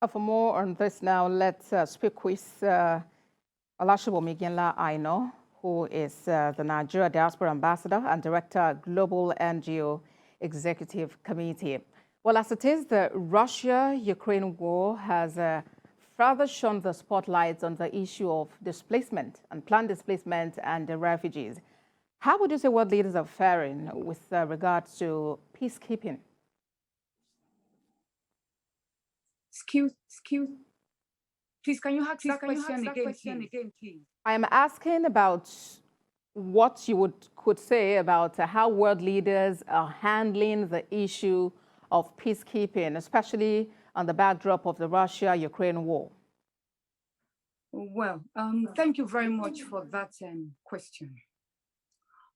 For more on this now, let's speak with Olasubomi Iginla Aina, who is the Nigeria Diaspora Ambassador and Director, Global NGO Executive Committee. Well, as it is, the Russia-Ukraine war has further shone the spotlight on the issue of displacement and planned displacement and the refugees. How would you say world leaders are faring with regards to peacekeeping? Please, can you ask that question again, please? I am asking about what you could say about how world leaders are handling the issue of peacekeeping, especially on the backdrop of the Russia-Ukraine war. Well, thank you very much for that question.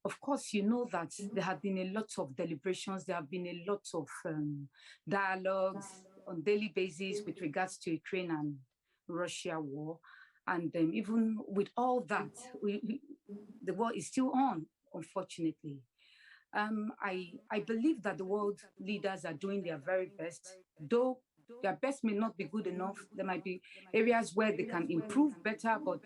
Of course, you know that there have been a lot of deliberations, there have been a lot of dialogues on daily basis with regards to Ukraine and Russia war. And even with all that, the war is still on, unfortunately. I believe that the world leaders are doing their very best, though their best may not be good enough. There might be areas where they can improve better, but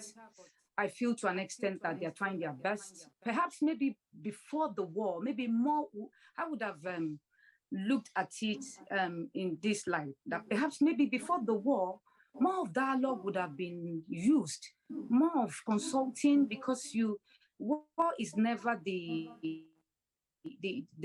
I feel to an extent that they're trying their best. Perhaps maybe before the war, maybe more, I would have looked at it in this light, that perhaps maybe before the war, more of dialogue would have been used, more of consulting, because war is never the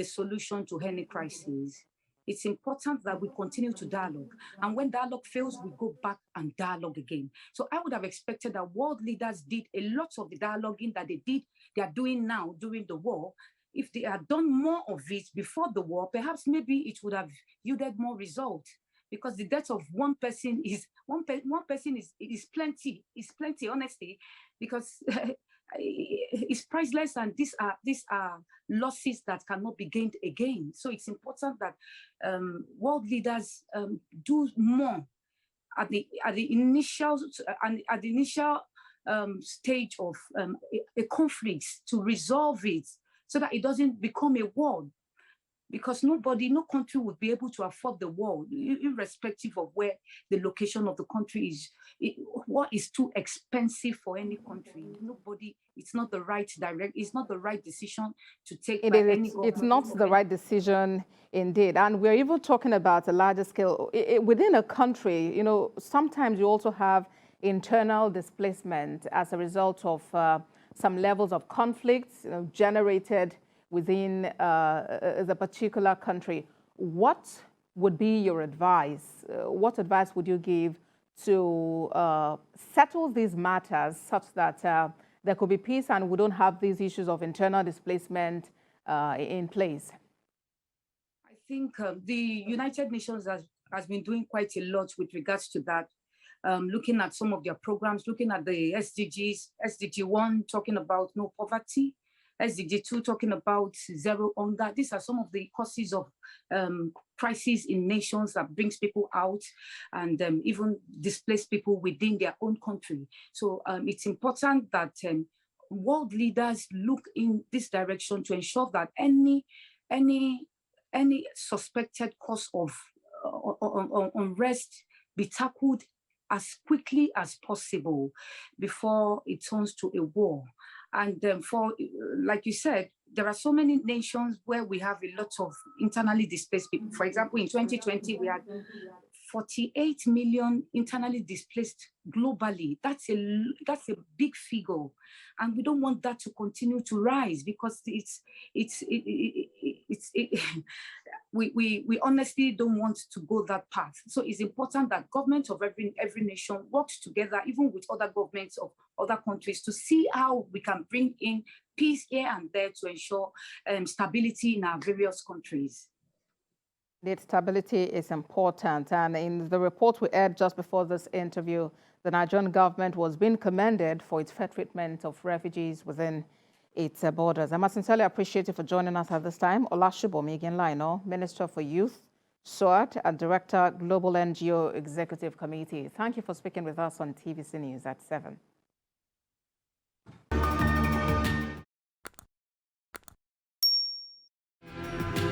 solution to any crisis. It's important that we continue to dialogue. And when dialogue fails, we go back and dialogue again. So I would have expected that world leaders did a lot of the dialoguing that they are doing now during the war. If they had done more of it before the war, perhaps maybe it would have yielded more result. Because the death of one person is plenty, honestly, because it's priceless, and these are losses that cannot be gained again. So it's important that world leaders do more at the initial stage of a conflict to resolve it, so that it doesn't become a war. Because no country would be able to afford the war, irrespective of where the location of the country is. War is too expensive for any country. It's not the right decision to take by any government. It's not the right decision, indeed. And we're even talking about a larger scale. Within a country, you know, sometimes you also have internal displacement as a result of some levels of conflicts, generated within the particular country. What would be your advice? What advice would you give to settle these matters such that there could be peace and we don't have these issues of internal displacement in place? I think the United Nations has been doing quite a lot with regards to that. Looking at some of their programs, looking at the SDGs, SDG 1 talking about no poverty, SDG 2 talking about zero hunger. These are some of the causes of crises in nations that brings people out and even displace people within their own country. So it's important that world leaders look in this direction to ensure that any suspected cause of unrest be tackled as quickly as possible before it turns to a war. And like you said, there are so many nations where we have a lot of internally displaced people. For example, in 2020, we had 48 million internally displaced globally. That's a big figure, and we don't want that to continue to rise, because we honestly don't want to go that path. So it's important that governments of every nation works together, even with other governments of other countries, to see how we can bring in peace here and there to ensure stability in our various countries. The stability is important, and in the report we aired just before this interview, the Nigerian government was being commended for its fair treatment of refugees within its borders. I must sincerely appreciate you for joining us at this time. Olasubomi Iginla Aina, Minister for Youth, SWOT, and Director, Global NGO Executive Committee. Thank you for speaking with us on TVC News at 7.